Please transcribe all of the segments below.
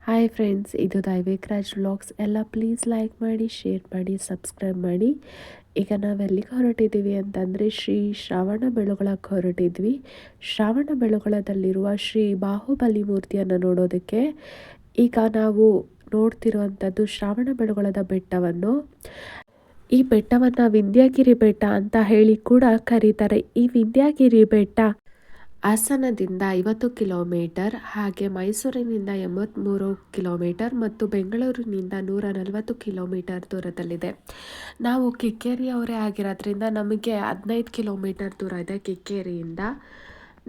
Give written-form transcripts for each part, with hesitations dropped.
Hi friends, ಇದು Daivik Raj vlogs. ಎಲ್ಲ please like ಮಾಡಿ, ಶೇರ್ ಮಾಡಿ, ಸಬ್ಸ್ಕ್ರೈಬ್ ಮಾಡಿ. ಈಗ ನಾವೆಲ್ಲಿಗೆ ಹೊರಟಿದ್ದೀವಿ ಅಂತಂದರೆ ಶ್ರಾವಣ ಬೆಳಗೊಳಕ್ಕೆ ಹೊರಟಿದ್ವಿ. ಶ್ರಾವಣ ಬೆಳಗೊಳದಲ್ಲಿರುವ ಶ್ರೀ ಬಾಹುಬಲಿ ಮೂರ್ತಿಯನ್ನು ನೋಡೋದಕ್ಕೆ. ಈಗ ನಾವು ನೋಡ್ತಿರುವಂಥದ್ದು ಶ್ರಾವಣ ಬೆಳಗೊಳದ ಬೆಟ್ಟವನ್ನು. ಈ ಬೆಟ್ಟವನ್ನು ವಿಂಧ್ಯಗಿರಿ ಬೆಟ್ಟ ಅಂತ ಹೇಳಿ ಕೂಡ ಕರೀತಾರೆ. ಈ ವಿಂಧ್ಯಗಿರಿ ಬೆಟ್ಟ ಹಾಸನದಿಂದ 50 ಕಿಲೋಮೀಟರ್, ಹಾಗೆ ಮೈಸೂರಿನಿಂದ 83 ಕಿಲೋಮೀಟರ್ ಮತ್ತು ಬೆಂಗಳೂರಿನಿಂದ 140 ಕಿಲೋಮೀಟರ್ ದೂರದಲ್ಲಿದೆ. ನಾವು ಕಿಕ್ಕೇರಿಯವರೇ ಆಗಿರೋದ್ರಿಂದ ನಮಗೆ 15 ಕಿಲೋಮೀಟರ್ ದೂರ ಇದೆ ಕಿಕ್ಕೇರಿಯಿಂದ.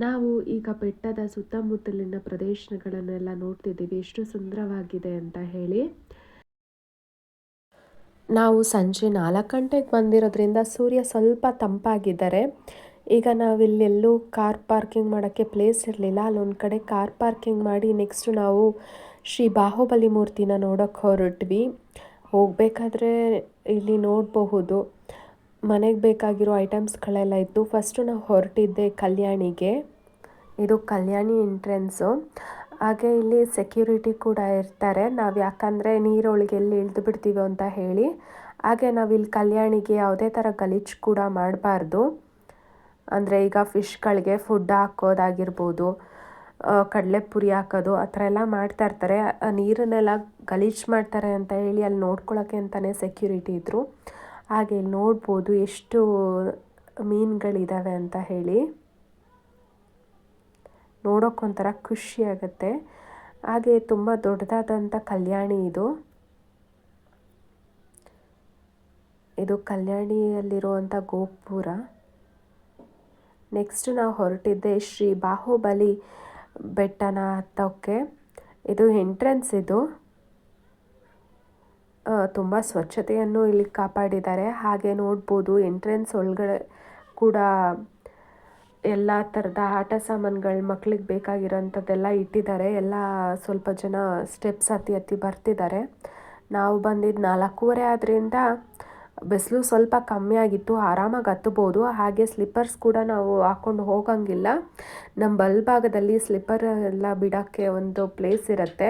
ನಾವು ಈಗ ಬೆಟ್ಟದ ಸುತ್ತಮುತ್ತಲಿನ ಪ್ರದೇಶಗಳನ್ನೆಲ್ಲ ನೋಡ್ತಿದ್ದೀವಿ, ಎಷ್ಟು ಸುಂದರವಾಗಿದೆ ಅಂತ ಹೇಳಿ. ನಾವು ಸಂಜೆ 4 ಗಂಟೆಗೆ ಬಂದಿರೋದ್ರಿಂದ ಸೂರ್ಯ ಸ್ವಲ್ಪ ತಂಪಾಗಿದ್ದಾರೆ. ಈಗ ನಾವಿಲ್ಲೆಲ್ಲೂ ಕಾರ್ ಪಾರ್ಕಿಂಗ್ ಮಾಡೋಕ್ಕೆ ಪ್ಲೇಸ್ ಇರಲಿಲ್ಲ. ಅಲ್ಲೊಂದು ಕಡೆ ಕಾರ್ ಪಾರ್ಕಿಂಗ್ ಮಾಡಿ ನೆಕ್ಸ್ಟು ನಾವು ಶ್ರೀ ಬಾಹುಬಲಿ ಮೂರ್ತಿನ ನೋಡೋಕ್ಕೆ ಹೊರಟ್ವಿ. ಹೋಗಬೇಕಾದ್ರೆ ಇಲ್ಲಿ ನೋಡಬಹುದು ಮನೆಗೆ ಬೇಕಾಗಿರೋ ಐಟಮ್ಸ್ಗಳೆಲ್ಲ ಇತ್ತು. ಫಸ್ಟು ನಾವು ಹೊರಟಿದ್ದೆ ಕಲ್ಯಾಣಿಗೆ. ಇದು ಕಲ್ಯಾಣಿ ಎಂಟ್ರೆನ್ಸು. ಹಾಗೆ ಇಲ್ಲಿ ಸೆಕ್ಯೂರಿಟಿ ಕೂಡ ಇರ್ತಾರೆ, ನಾವು ಯಾಕಂದರೆ ನೀರೊಳಗೆ ಎಲ್ಲಿ ಇಳಿದು ಬಿಡ್ತೀವಿ ಅಂತ ಹೇಳಿ. ಹಾಗೆ ನಾವಿಲ್ಲಿ ಕಲ್ಯಾಣಿಗೆ ಯಾವುದೇ ಥರ ಗಲೀಜು ಕೂಡ ಮಾಡಬಾರ್ದು. ಅಂದರೆ ಈಗ ಫಿಶ್ಗಳಿಗೆ ಫುಡ್ ಹಾಕೋದಾಗಿರ್ಬೋದು, ಕಡಲೆಪುರಿ ಹಾಕೋದು ಆ ಥರ ಎಲ್ಲ ಮಾಡ್ತಾ ಇರ್ತಾರೆ. ನೀರನ್ನೆಲ್ಲ ಗಲೀಜು ಮಾಡ್ತಾರೆ ಅಂತ ಹೇಳಿ ಅಲ್ಲಿ ನೋಡ್ಕೊಳ್ಳೋಕ್ಕೆ ಅಂತಲೇ ಸೆಕ್ಯೂರಿಟಿ ಇದ್ದರು. ಹಾಗೆ ಇಲ್ಲಿ ನೋಡ್ಬೋದು ಎಷ್ಟು ಮೀನುಗಳಿದ್ದಾವೆ ಅಂತ ಹೇಳಿ. ನೋಡೋಕ್ಕೊಂಥರ ಖುಷಿ ಆಗುತ್ತೆ. ಹಾಗೆ ತುಂಬ ದೊಡ್ಡದಾದಂಥ ಕಲ್ಯಾಣಿ ಇದು. ಇದು ಕಲ್ಯಾಣಿಯಲ್ಲಿರುವಂಥ ಗೋಪುರ. ನೆಕ್ಸ್ಟ್ ನಾವು ಹೊರಟಿದ್ದೆ ಶ್ರೀ ಬಾಹುಬಲಿ ಬೆಟ್ಟನ ಹತ್ತೋಕ್ಕೆ. ಇದು ಎಂಟ್ರೆನ್ಸ್. ಇದು ತುಂಬ ಸ್ವಚ್ಛತೆಯನ್ನು ಇಲ್ಲಿ ಕಾಪಾಡಿದ್ದಾರೆ. ಹಾಗೆ ನೋಡ್ಬೋದು ಎಂಟ್ರೆನ್ಸ್ ಒಳಗಡೆ ಕೂಡ ಎಲ್ಲ ಥರದ ಆಟ ಸಾಮಾನುಗಳು ಮಕ್ಳಿಗೆ ಬೇಕಾಗಿರೋಂಥದ್ದೆಲ್ಲ ಇಟ್ಟಿದ್ದಾರೆ. ಎಲ್ಲ ಸ್ವಲ್ಪ ಜನ ಸ್ಟೆಪ್ಸ್ ಹತ್ತಿ ಬರ್ತಿದ್ದಾರೆ. ನಾವು ಬಂದಿದ್ದು 4:15 ಆದ್ದರಿಂದ ಬಿಸಿಲು ಸ್ವಲ್ಪ ಕಮ್ಮಿ ಆಗಿತ್ತು, ಆರಾಮಾಗಿ ಹತ್ತಬೋದು. ಹಾಗೆ ಸ್ಲಿಪ್ಪರ್ಸ್ ಕೂಡ ನಾವು ಹಾಕ್ಕೊಂಡು ಹೋಗಂಗಿಲ್ಲ. ನಮ್ಮ ಬಲಭಾಗದಲ್ಲಿ ಸ್ಲಿಪ್ಪರ್ ಎಲ್ಲ ಬಿಡೋಕ್ಕೆ ಒಂದು ಪ್ಲೇಸ್ ಇರುತ್ತೆ,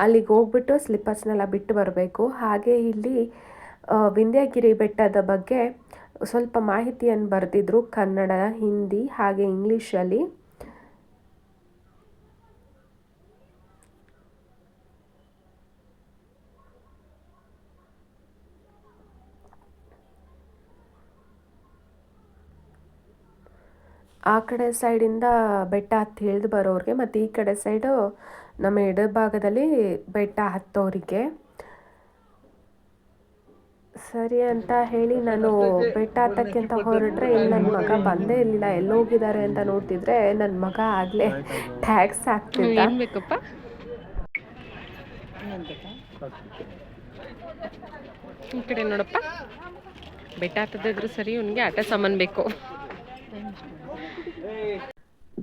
ಅಲ್ಲಿಗೆ ಹೋಗ್ಬಿಟ್ಟು ಸ್ಲಿಪ್ಪರ್ಸ್ನೆಲ್ಲ ಬಿಟ್ಟು ಬರಬೇಕು. ಹಾಗೆ ಇಲ್ಲಿ ವಿಂಧ್ಯಗಿರಿ ಬೆಟ್ಟದ ಬಗ್ಗೆ ಸ್ವಲ್ಪ ಮಾಹಿತಿಯನ್ನು ಬರೆದಿದ್ರು, ಕನ್ನಡ, ಹಿಂದಿ ಹಾಗೆ ಇಂಗ್ಲೀಷಲ್ಲಿ. ಆ ಕಡೆ ಸೈಡಿಂದ ಬೆಟ್ಟ ಹತ್ತಿ ಇಳಿದು ಬರೋರಿಗೆ, ಮತ್ತು ಈ ಕಡೆ ಸೈಡು ನಮ್ಮ ಎಡಭಾಗದಲ್ಲಿ ಬೆಟ್ಟ ಹತ್ತೋರಿಗೆ. ಸರಿ ಅಂತ ಹೇಳಿ ನಾನು ಬೆಟ್ಟ ಹತ್ತಕ್ಕೆ ಅಂತ ಹೊರಟ್ರೆ ಇಲ್ಲಿ ನನ್ನ ಮಗ ಬಂದೇ ಇಲ್ಲ. ಎಲ್ಲೋಗಿದ್ದಾರೆ ಅಂತ ನೋಡ್ತಿದ್ರೆ ನನ್ನ ಮಗ ಆಗಲೇ ಟ್ಯಾಕ್ಸ್ ಹಾಕ್ತಿದ್ದ. ಈ ಕಡೆ ನೋಡಪ್ಪ, ಬೆಟ್ಟ ಹತ್ತದಿದ್ರು ಸರಿ, ಇವನಿಗೆ ಆಟ ಸಾಮಾನು ಬೇಕು.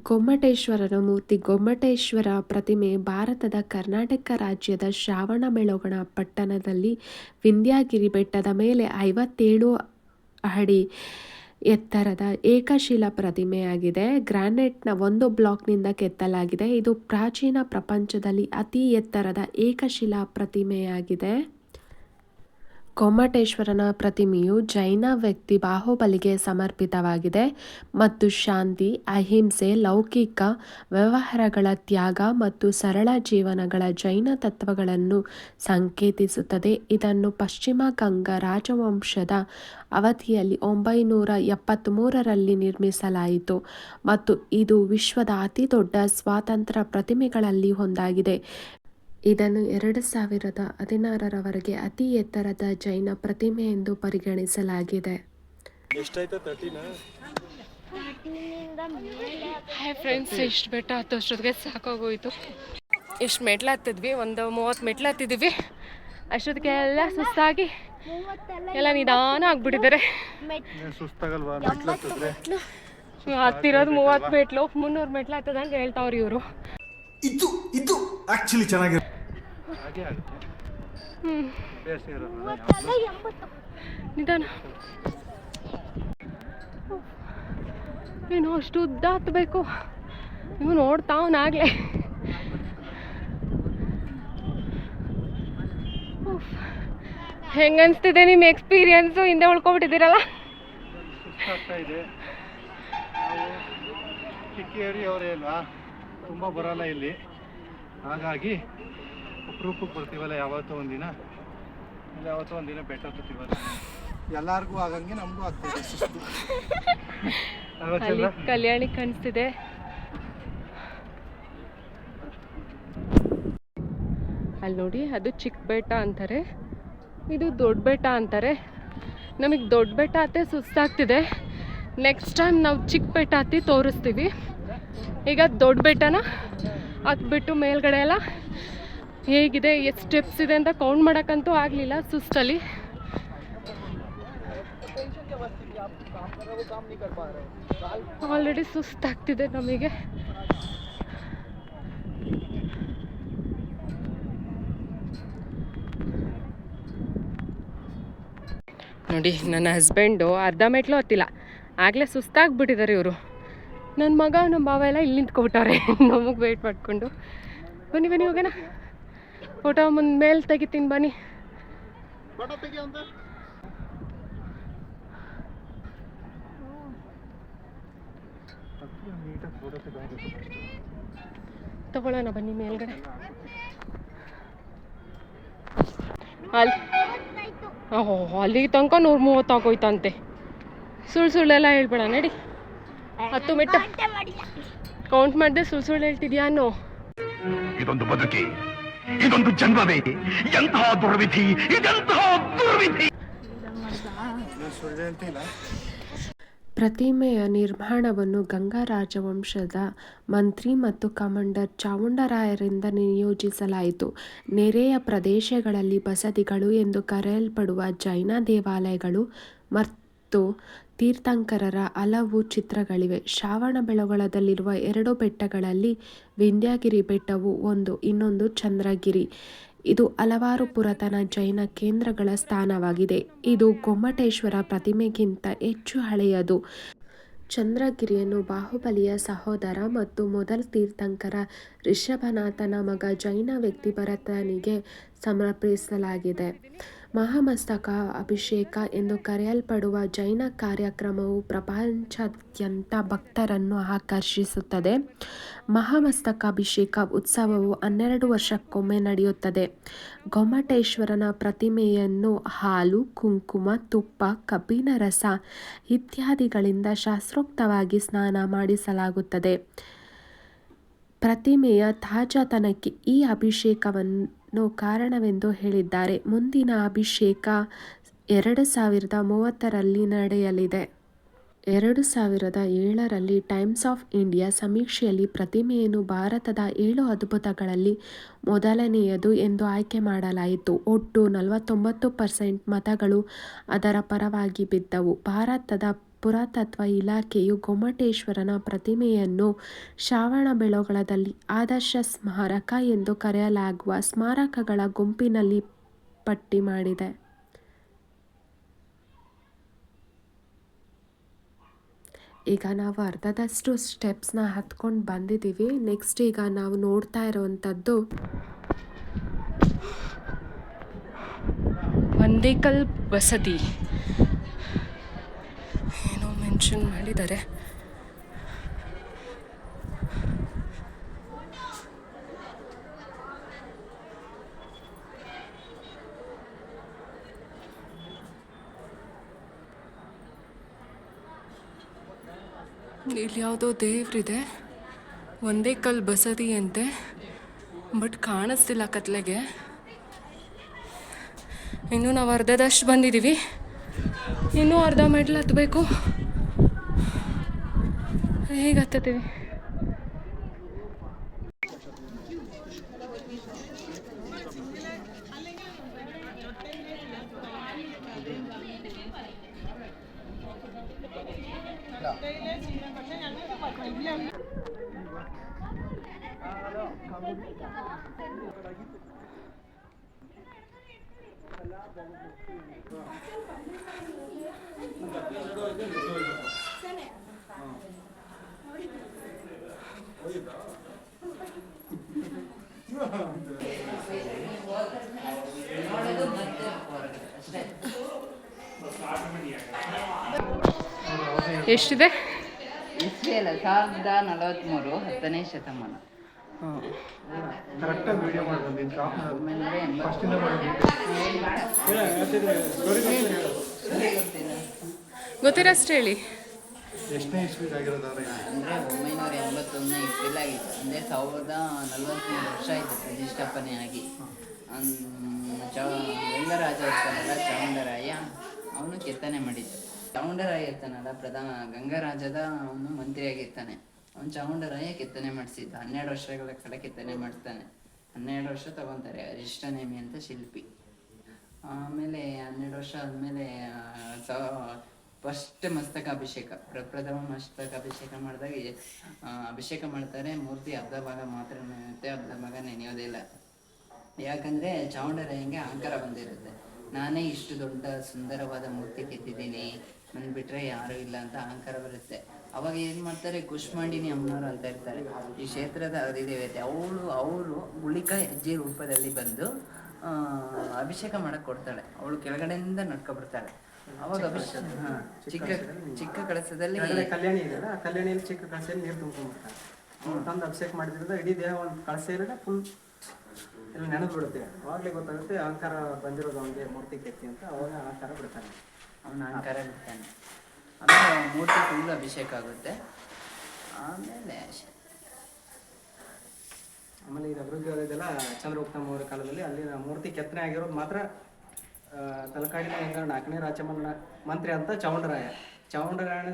ಗೊಮ್ಮಟೇಶ್ವರನ ಮೂರ್ತಿ. ಗೊಮ್ಮಟೇಶ್ವರ ಪ್ರತಿಮೆ ಭಾರತದ ಕರ್ನಾಟಕ ರಾಜ್ಯದ ಶ್ರಾವಣ ಬೆಳಗೊಳ ಪಟ್ಟಣದಲ್ಲಿ ವಿಂಧ್ಯಗಿರಿ ಬೆಟ್ಟದ ಮೇಲೆ 57 ಅಡಿ ಎತ್ತರದ ಏಕಶಿಲಾ ಪ್ರತಿಮೆಯಾಗಿದೆ. ಗ್ರಾನೈಟ್ನ ಒಂದು ಬ್ಲಾಕ್ನಿಂದ ಕೆತ್ತಲಾಗಿದೆ. ಇದು ಪ್ರಾಚೀನ ಪ್ರಪಂಚದಲ್ಲಿ ಅತಿ ಎತ್ತರದ ಏಕಶಿಲಾ ಪ್ರತಿಮೆಯಾಗಿದೆ. ಗೊಮ್ಮಟೇಶ್ವರನ ಪ್ರತಿಮೆಯು ಜೈನ ವ್ಯಕ್ತಿ ಬಾಹುಬಲಿಗೆ ಸಮರ್ಪಿತವಾಗಿದೆ ಮತ್ತು ಶಾಂತಿ, ಅಹಿಂಸೆ, ಲೌಕಿಕ ವ್ಯವಹಾರಗಳ ತ್ಯಾಗ ಮತ್ತು ಸರಳ ಜೀವನಗಳ ಜೈನ ತತ್ವಗಳನ್ನು ಸಂಕೇತಿಸುತ್ತದೆ. ಇದನ್ನು ಪಶ್ಚಿಮ ಗಂಗಾ ರಾಜವಂಶದ ಅವಧಿಯಲ್ಲಿ 973ರಲ್ಲಿ ನಿರ್ಮಿಸಲಾಯಿತು ಮತ್ತು ಇದು ವಿಶ್ವದ ಅತಿದೊಡ್ಡ ಸ್ವಾತಂತ್ರ್ಯ ಪ್ರತಿಮೆಗಳಲ್ಲಿ ಒಂದಾಗಿದೆ. ಇದನ್ನು 2016ರವರೆಗೆ ಅತಿ ಎತ್ತರದ ಜೈನ ಪ್ರತಿಮೆ ಎಂದು ಪರಿಗಣಿಸಲಾಗಿದೆ. ಹಾಯ್ ಫ್ರೆಂಡ್ಸ್, ಇಷ್ಟು ಬೆಟ್ಟ ಹತ್ತೋಷ್ಟೊತ್ತಿಗೆ ಸಾಕಾಗೋಯ್ತು. ಎಷ್ಟು ಮೆಟ್ಲು ಹತ್ತಿದ್ವಿ, ಒಂದು 30 ಮೆಟ್ಲು ಹತ್ತಿದ್ವಿ. ಅಷ್ಟೊತ್ತಿಗೆ ಎಲ್ಲ ಸುಸ್ತಾಗಿ ಎಲ್ಲ ನಿಧಾನ ಆಗ್ಬಿಟ್ಟಿದ್ದಾರೆ. ಹತ್ತಿರೋದು 30 ಮೆಟ್ಲು, 300 ಮೆಟ್ಲು ಹತ್ತದಂಗೆ ಹೇಳ್ತಾವ್ರಿ ಇವರು. ಇದು ಆಕ್ಚುಲಿ ಚೆನ್ನಾಗಿದೆ. ನಿಧಾನ, ಏನು ಅಷ್ಟು ಉದ್ದ ಹತ್ತಬೇಕು. ನೀವು ನೋಡ್ತಾವನಾಗ್ಲೇ ಹೆಂಗೆ ಅನಿಸ್ತಿದೆ ನಿಮ್ಮ ಎಕ್ಸ್ಪೀರಿಯನ್ಸು? ಹಿಂದೆ ಉಳ್ಕೊಬಿಟ್ಟಿದ್ದೀರಲ್ಲ. ಸುಸ್ತಾಗ್ತಾ ಇದೆ. ನಾವು ಚಿಕ್ಕ ಏರಿಯವರೇನಾ, ತುಂಬ ಬರೋಲ್ಲ ಇಲ್ಲಿ. ಹಾಗಾಗಿ ಅಪರೂಪಕ್ಕೆ ಬರ್ತೀವಲ್ಲ, ಯಾವತ್ತೋ ಒಂದಿನ ಇಲ್ಲ ಯಾವತ್ತೋ ಒಂದಿನ ಬೆಟ್ಟ ಹತ್ತೀವಲ್ಲ. ಎಲ್ಲರಿಗೂ ಆಗಂಗೆ ನಮಗೂ ಆಗ್ತಿದೆ ಸುಸ್ತು. ಅಲ್ಲಿ ಕಲ್ಯಾಣಿ ಕಾಣಿಸ್ತಿದೆ. ಅಲ್ಲಿ ನೋಡಿ, ಅದು ಚಿಕ್ಕ ಬೆಟ್ಟ ಅಂತಾರೆ, ಇದು ದೊಡ್ಡ ಬೆಟ್ಟ ಅಂತಾರೆ. ನಮಗೆ ದೊಡ್ಡ ಬೆಟ್ಟ ಹತ್ತೆ ಸುಸ್ತಾಗ್ತಿದೆ. ನೆಕ್ಸ್ಟ್ ಟೈಮ್ ನಾವು ಚಿಕ್ಕ ಬೆಟ್ಟ ಹತ್ತಿ ತೋರಿಸ್ತೀವಿ. ಈಗ ದೊಡ್ಡ ಬೆಟ್ಟನ ಹತ್ಬಿಟ್ಟು ಮೇಲ್ಗಡೆ ಎಲ್ಲ ಹೇಗಿದೆ, ಎಷ್ಟು ಸ್ಟೆಪ್ಸ್ ಇದೆ ಅಂತ ಕೌಂಟ್ ಮಾಡೋಕ್ಕಂತೂ ಆಗಲಿಲ್ಲ ಸುಸ್ತಲ್ಲಿ. ಆಲ್ರೆಡಿ ಸುಸ್ತಾಗ್ತಿದೆ ನಮಗೆ. ನೋಡಿ, ನನ್ನ ಹಸ್ಬೆಂಡು ಅರ್ಧ ಮೆಟ್ಲು ಹತ್ತಿಲ್ಲ, ಆಗಲೇ ಸುಸ್ತಾಗ್ಬಿಟ್ಟಿದ್ದಾರೆ ಇವರು. ನನ್ನ ಮಗ ನಮ್ಮ ಭಾವ ಎಲ್ಲ ಇಲ್ಲಿ ನಿಂತ್ಕೊಬಿಟ್ಟವ್ರೆ ನಮಗೆ ವೆಯ್ಟ್ ಮಾಡಿಕೊಂಡು. ಬನ್ನಿ ಬನ್ನಿ ಹೋಗೋಣ, ಫೋಟೋ ಮುಂದೆ ಮೇಲೆ ತೆಗಿತೀನಿ ಬನ್ನಿ. ತಗೊಳ್ಳೋಣ ಬನ್ನಿ ಮೇಲ್ಗಡೆ. ಅಲ್ಲಿ ತನಕ 130 ಆಗೋಯ್ತಂತೆ. ಸುಳ್ಳೆಲ್ಲ ಹೇಳ್ಬೇಡ ನಡಿ. 10 ಮೆಟ್ಟು ಕೌಂಟ್ ಮಾಡಿದೆ, ಸುಳ್ಳು ಹೇಳ್ತಿದ್ಯಾ ಅನ್ನೋ. ಇದೊಂದು ಬದುಕಿ, ಇದೊಂದು ಜನ್ಮವೇ, ಎಂತಹ ದುರ್ವಿಧಿ, ಇದೆಂತಹ ದುರ್ವಿಧಿ. ಪ್ರತಿಮೆಯ ನಿರ್ಮಾಣವನ್ನು ಗಂಗಾ ರಾಜವಂಶದ ಮಂತ್ರಿ ಮತ್ತು ಕಮಾಂಡರ್ ಚಾಮುಂಡರಾಯರಿಂದ ನಿಯೋಜಿಸಲಾಯಿತು. ನೆರೆಯ ಪ್ರದೇಶಗಳಲ್ಲಿ ಬಸದಿಗಳು ಎಂದು ಕರೆಯಲ್ಪಡುವ ಜೈನ ದೇವಾಲಯಗಳು ಮತ್ತು ತೀರ್ಥಂಕರರ ಹಲವು ಚಿತ್ರಗಳಿವೆ. ಶ್ರವಣಬೆಳಗೊಳದಲ್ಲಿರುವ 2 ಬೆಟ್ಟಗಳಲ್ಲಿ ವಿಂಧ್ಯಗಿರಿ ಬೆಟ್ಟವು ಒಂದು, ಇನ್ನೊಂದು ಚಂದ್ರಗಿರಿ. ಇದು ಹಲವಾರು ಪುರಾತನ ಜೈನ ಕೇಂದ್ರಗಳ ಸ್ಥಾನವಾಗಿದೆ. ಇದು ಗೊಮ್ಮಟೇಶ್ವರ ಪ್ರತಿಮೆಗಿಂತ ಹೆಚ್ಚು ಹಳೆಯದು. ಚಂದ್ರಗಿರಿಯನ್ನು ಬಾಹುಬಲಿಯ ಸಹೋದರ ಮತ್ತು ಮೊದಲ ತೀರ್ಥಂಕರ ರಿಷಭನಾಥನ ಮಗ ಜೈನ ವ್ಯಕ್ತಿ ಭರತನಿಗೆ ಸಮರ್ಪಿಸಲಾಗಿದೆ. ಮಹಾಮಸ್ತಕ ಅಭಿಷೇಕ ಎಂದು ಕರೆಯಲ್ಪಡುವ ಜೈನ ಕಾರ್ಯಕ್ರಮವು ಪ್ರಪಂಚಾದ್ಯಂತ ಭಕ್ತರನ್ನು ಆಕರ್ಷಿಸುತ್ತದೆ. ಮಹಾಮಸ್ತಕಾಭಿಷೇಕ ಉತ್ಸವವು 12 ವರ್ಷಕ್ಕೊಮ್ಮೆ ನಡೆಯುತ್ತದೆ. ಗೊಮ್ಮಟೇಶ್ವರನ ಪ್ರತಿಮೆಯನ್ನು ಹಾಲು, ಕುಂಕುಮ, ತುಪ್ಪ, ಕಬ್ಬಿನ ರಸ ಇತ್ಯಾದಿಗಳಿಂದ ಶಾಸ್ತ್ರೋಕ್ತವಾಗಿ ಸ್ನಾನ ಮಾಡಿಸಲಾಗುತ್ತದೆ. ಪ್ರತಿಮೆಯ ತಾಜಾತನಕ್ಕೆ ಈ ಅಭಿಷೇಕವನ್ನು ಕಾರಣವೆಂದು ಹೇಳಿದ್ದಾರೆ. ಮುಂದಿನ ಅಭಿಷೇಕ 2030ರಲ್ಲಿ ನಡೆಯಲಿದೆ. 2007ರಲ್ಲಿ ಟೈಮ್ಸ್ ಆಫ್ ಇಂಡಿಯಾ ಸಮೀಕ್ಷೆಯಲ್ಲಿ ಪ್ರತಿಮೆಯನ್ನು ಭಾರತದ 7 ಅದ್ಭುತಗಳಲ್ಲಿ ಮೊದಲನೆಯದು ಎಂದು ಆಯ್ಕೆ ಮಾಡಲಾಯಿತು. ಒಟ್ಟು 49% ಮತಗಳು ಅದರ ಪರವಾಗಿ ಬಿದ್ದವು. ಭಾರತದ ಪುರಾತತ್ವ ಇಲಾಖೆಯು ಗೊಮ್ಮಟೇಶ್ವರನ ಪ್ರತಿಮೆಯನ್ನು ಶ್ರವಣಬೆಳಗೊಳದಲ್ಲಿ ಆದರ್ಶ ಸ್ಮಾರಕ ಎಂದು ಕರೆಯಲಾಗುವ ಸ್ಮಾರಕಗಳ ಗುಂಪಿನಲ್ಲಿ ಪಟ್ಟಿ ಮಾಡಿದೆ. ಈಗ ನಾವು ಅರ್ಧದಷ್ಟು ಸ್ಟೆಪ್ಸ್ನ ಹತ್ಕೊಂಡು ಬಂದಿದ್ದೀವಿ. ನೆಕ್ಸ್ಟ್ ಈಗ ನಾವು ನೋಡ್ತಾ ಇರೋವಂಥದ್ದು ಒಂದೇಕಲ್ ಬಸದಿ ಏನೋ ಮೆನ್ಷನ್ ಮಾಡಿದ್ದಾರೆ. ಇಲ್ಲಿ ಯಾವುದೋ ದೇವ್ರಿದೆ, ಒಂದೇ ಕಲ್ ಬಸದಿ ಅಂತೆ, ಬಟ್ ಕಾಣಿಸ್ತಿಲ್ಲ ಕತ್ಲೆಗೆ. ಇನ್ನು ನಾವು ಅರ್ಧದಷ್ಟು ಬಂದಿದ್ದೀವಿ, ಇನ್ನೂ ಅರ್ಧ ಮೆಟ್ಲು ಹತ್ತಬೇಕು. ಹೇಗೆ ಹತ್ತೀವಿ? ಎಷ್ಟಿದೆ? ಇಷ್ಟೇ ಅಲ್ಲ 1043 10ನೇ ಶತಮಾನ. ಕರೆಕ್ಟಾಗಿ ವಿಡಿಯೋ ಮಾಡಿ ಬಂದಿದ್ದು ಆಮೇಲೆ ಫಸ್ಟಿಂದ ಗೊತ್ತಿರೋಷ್ಟು ಹೇಳಿ. ಎಷ್ಟನೇ ಇಸ್ವಿದಾಗಿರೋದಾದ್ರೆ ಅಂದರೆ 1981 ಇಸ್ವಿಲಾಗಿತ್ತು. ಅಂದರೆ 1043 ವರ್ಷ ಆಯಿತು ಪ್ರತಿಷ್ಠಾಪನೆ ಆಗಿ. ಗಂಗರಾಜ ಇರ್ತಾನಲ್ಲ ಚಾಮುಂಡರಾಯ, ಅವನು ಕೆತ್ತನೆ ಮಾಡಿದ್ದು. ಚಾಮುಂಡರಾಯ ಇರ್ತಾನಲ್ಲ ಗಂಗರಾಜದ ಅವನು ಮಂತ್ರಿಯಾಗಿರ್ತಾನೆ. ಅವನು ಚಾಮುಂಡರಾಯ ಕೆತ್ತನೆ ಮಾಡಿಸಿದ್ದ. 12 ವರ್ಷಗಳ ಕಡೆ ಕೆತ್ತನೆ ಮಾಡಿಸ್ತಾನೆ. 12 ವರ್ಷ ತಗೊತಾರೆ ಅರಿಷ್ಟನೇಮಿ ಅಂತ ಶಿಲ್ಪಿ. ಆಮೇಲೆ 12 ವರ್ಷ ಆದಮೇಲೆ ಫಸ್ಟ್ ಮಸ್ತಕಾಭಿಷೇಕ, ಪ್ರಪ್ರಥಮ ಮಸ್ತಕಾಭಿಷೇಕ ಮಾಡಿದಾಗ ಅಭಿಷೇಕ ಮಾಡ್ತಾರೆ. ಮೂರ್ತಿ ಅರ್ಧ ಭಾಗ ಮಾತ್ರ ನೆನೆಯುತ್ತೆ, ಅರ್ಧ ಭಾಗ ನೆನೆಯೋದೇ ಇಲ್ಲ. ಯಾಕಂದರೆ ಚಾಮುಂಡರಾಯಂಗೆ ಅಹಂಕಾರ ಬಂದಿರುತ್ತೆ. ನಾನೇ ಇಷ್ಟು ದೊಡ್ಡ ಸುಂದರವಾದ ಮೂರ್ತಿ ಕೆತ್ತಿದ್ದೀನಿ, ನನ್ನ ಬಿಟ್ಟರೆ ಯಾರೂ ಇಲ್ಲ ಅಂತ ಅಹಂಕಾರ ಬರುತ್ತೆ. ಅವಾಗ ಏನು ಮಾಡ್ತಾರೆ, ಕುಷ್ಮಾಂಡಿನಿ ಅಮ್ಮನವರು ಅಂತ ಇರ್ತಾರೆ, ಈ ಕ್ಷೇತ್ರದ ಅಧಿದೇವತೆ. ಅವರು ಗುಳಿಕ ಹೆಜ್ಜೆ ರೂಪದಲ್ಲಿ ಬಂದು ಅಭಿಷೇಕ ಮಾಡಕ್ಕೆ ಕೊಡ್ತಾಳೆ. ಅವಳು ಕೆಳಗಡೆಯಿಂದ ನಡ್ಕೊಬಿಡ್ತಾಳೆ. ಅವಾಗ ಚಿಕ್ಕ ಕಳಸದಲ್ಲಿ ಕಲ್ಯಾಣಿ ಇದೆಯಲ್ಲ, ಆ ಕಲ್ಯಾಣಿಯಲ್ಲಿ ಚಿಕ್ಕ ಕಳಸೆಯಲ್ಲಿ ನೀರು ತುಂಬ್ಕೊಂಡ್ಬಿಡ್ತಾರೆ. ಅವ್ರು ತಂದು ಅಭಿಷೇಕ ಮಾಡಿದ್ರಿಂದ ಇಡೀ ದೇಹ ಒಂದು ಕಳಸೆಯಲ್ಲಿ ಫುಲ್ ಎಲ್ಲ ನೆನೆದು ಬಿಡುತ್ತೆ. ಅವಾಗಲೇ ಗೊತ್ತಾಗುತ್ತೆ ಅಹಂಕಾರ ಬಂದಿರೋದು ಅವನಿಗೆ ಮೂರ್ತಿ ಕೆತ್ತಿ ಅಂತ. ಅವಾಗ ಅಹಂಕಾರ ಬಿಡ್ತಾನೆ, ಅವನ ಅಹಂಕಾರ ಬಿಡ್ತಾನೆ. ಆಮೇಲೆ ಮೂರ್ತಿ ಫುಲ್ ಅಭಿಷೇಕ ಆಗುತ್ತೆ. ಆಮೇಲೆ ಇದು ಅಭಿವೃದ್ಧಿ ಆಗೋದೆಲ್ಲ ಚಂದ್ರಗುಪ್ತ ಮೌರ್ಯ ಕಾಲದಲ್ಲಿ. ಅಲ್ಲಿನ ಮೂರ್ತಿ ಕೆತ್ತನೆ ಆಗಿರೋದು ಮಾತ್ರ ತಲಕಾಡಿನ 4ನೇ ರಾಜಮನ್ನ ಮಂತ್ರಿ ಅಂತ ಚಾಮುಂಡರಾಯನ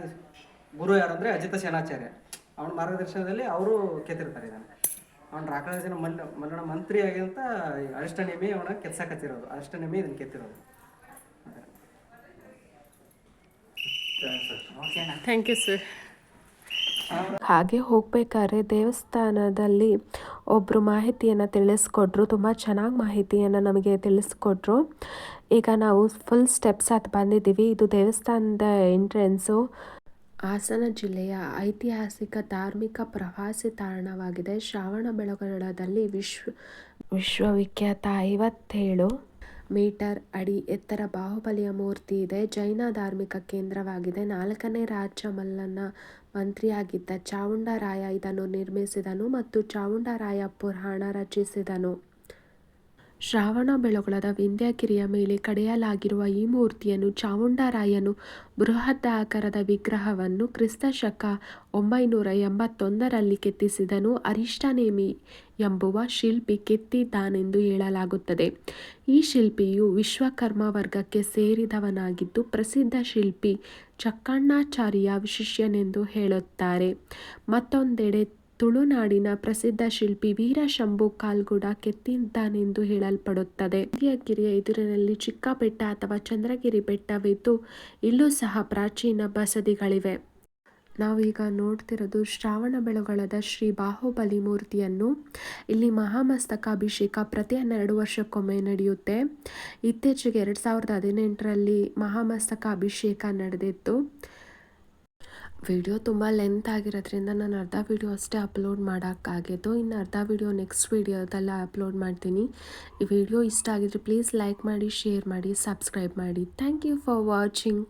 ಗುರು ಯಾರಂದರೆ ಅಜಿತ ಸೇನಾಚಾರ್ಯ. ಅವನ ಮಾರ್ಗದರ್ಶನದಲ್ಲಿ ಅವರು ಕೆತ್ತಿರ್ತಾರೆ ಇದನ್ನು. ಅವನ ರಾಕರಾಜನ ಮಲ್ಲನ ಮಂತ್ರಿ ಆಗಿಂತ ಅರಿಷ್ಟನೇಮಿ ಅವನ ಕೆತ್ಸಕತ್ತಿರೋದು. ಅರಿಷ್ಟನೇಮಿ ಇದನ್ನು ಕೆತ್ತಿರೋದು. Thank you sir. ಹಾಗೆ ಹೋಗಬೇಕಾದ್ರೆ ದೇವಸ್ಥಾನದಲ್ಲಿ ಒಬ್ಬರು ಮಾಹಿತಿಯನ್ನು ತಿಳಿಸ್ಕೊಟ್ರು. ತುಂಬ ಚೆನ್ನಾಗಿ ಮಾಹಿತಿಯನ್ನು ನಮಗೆ ತಿಳಿಸ್ಕೊಟ್ರು. ಈಗ ನಾವು ಫುಲ್ ಸ್ಟೆಪ್ಸ್ ಹತ್ತು ಬಂದಿದ್ದೀವಿ. ಇದು ದೇವಸ್ಥಾನದ ಎಂಟ್ರೆನ್ಸು. ಹಾಸನ ಜಿಲ್ಲೆಯ ಐತಿಹಾಸಿಕ ಧಾರ್ಮಿಕ ಪ್ರವಾಸಿ ತಾಣವಾಗಿದೆ. ಶ್ರವಣಬೆಳಗೊಳದಲ್ಲಿ ವಿಶ್ವವಿಖ್ಯಾತ 57 ಮೀಟರ್ ಅಡಿ ಎತ್ತರ ಬಾಹುಬಲಿಯ ಮೂರ್ತಿ ಇದೆ. ಜೈನ ಧಾರ್ಮಿಕ ಕೇಂದ್ರವಾಗಿದೆ. 4ನೇ ರಾಜಮಲ್ಲನ ಮಂತ್ರಿಯಾಗಿದ್ದ ಚಾಮುಂಡರಾಯ ಇದನ್ನು ನಿರ್ಮಿಸಿದನು ಮತ್ತು ಚಾಮುಂಡರಾಯ ಪುರಾಣ ರಚಿಸಿದನು. ಶ್ರವಣಬೆಳಗೊಳದ ವಿಂಧ್ಯಗಿರಿಯ ಮೇಲೆ ಕಡೆಯಲಾಗಿರುವ ಈ ಮೂರ್ತಿಯನ್ನು ಚಾಮುಂಡರಾಯನು ಬೃಹದಾಕಾರದ ವಿಗ್ರಹವನ್ನು ಕ್ರಿಸ್ತಶಕ 981ರಲ್ಲಿ ಕೆತ್ತಿಸಿದನು. ಅರಿಷ್ಟನೇಮಿ ಎಂಬುವ ಶಿಲ್ಪಿ ಕೆತ್ತಿದ್ದಾನೆಂದು ಹೇಳಲಾಗುತ್ತದೆ. ಈ ಶಿಲ್ಪಿಯು ವಿಶ್ವಕರ್ಮ ವರ್ಗಕ್ಕೆ ಸೇರಿದವನಾಗಿದ್ದು ಪ್ರಸಿದ್ಧ ಶಿಲ್ಪಿ ಚಕ್ಕಣ್ಣಾಚಾರ್ಯ ಶಿಷ್ಯನೆಂದು ಹೇಳುತ್ತಾರೆ. ಮತ್ತೊಂದೆಡೆ ತುಳುನಾಡಿನ ಪ್ರಸಿದ್ಧ ಶಿಲ್ಪಿ ವೀರಶಂಭು ಕಾಲ್ಗುಡ ಕೆತ್ತಿದ್ದಾನೆಂದು ಹೇಳಲ್ಪಡುತ್ತದೆ. ವಿಂಧ್ಯಗಿರಿಯ ಎದುರಿನಲ್ಲಿ ಚಿಕ್ಕ ಬೆಟ್ಟ ಅಥವಾ ಚಂದ್ರಗಿರಿ ಬೆಟ್ಟವಿದ್ದು ಇಲ್ಲೂ ಸಹ ಪ್ರಾಚೀನ ಬಸದಿಗಳಿವೆ. ನಾವೀಗ ನೋಡ್ತಿರೋದು ಶ್ರವಣಬೆಳಗೊಳದ ಶ್ರೀ ಬಾಹುಬಲಿ ಮೂರ್ತಿಯನ್ನು. ಇಲ್ಲಿ ಮಹಾಮಸ್ತಕಾಭಿಷೇಕ ಪ್ರತಿ 12 ವರ್ಷಕ್ಕೊಮ್ಮೆ ನಡೆಯುತ್ತೆ. ಇತ್ತೀಚೆಗೆ 2018ರಲ್ಲಿ ಮಹಾಮಸ್ತಕಾಭಿಷೇಕ ನಡೆದಿತ್ತು. ವಿಡಿಯೋ ತುಂಬ ಲೆಂತ್ ಆಗಿರೋದ್ರಿಂದ ನಾನು ಅರ್ಧ ವಿಡಿಯೋ ಅಷ್ಟೇ ಅಪ್ಲೋಡ್ ಮಾಡೋಕ್ಕಾಗಿದ್ದು. ಇನ್ನು ಅರ್ಧ ವಿಡಿಯೋ ನೆಕ್ಸ್ಟ್ ವಿಡಿಯೋದೆಲ್ಲ ಅಪ್ಲೋಡ್ ಮಾಡ್ತೀನಿ. ಈ ವಿಡಿಯೋ ಇಷ್ಟ ಆಗಿದ್ರೆ ಪ್ಲೀಸ್ ಲೈಕ್ ಮಾಡಿ, ಶೇರ್ ಮಾಡಿ, ಸಬ್ಸ್ಕ್ರೈಬ್ ಮಾಡಿ. Thank you for watching.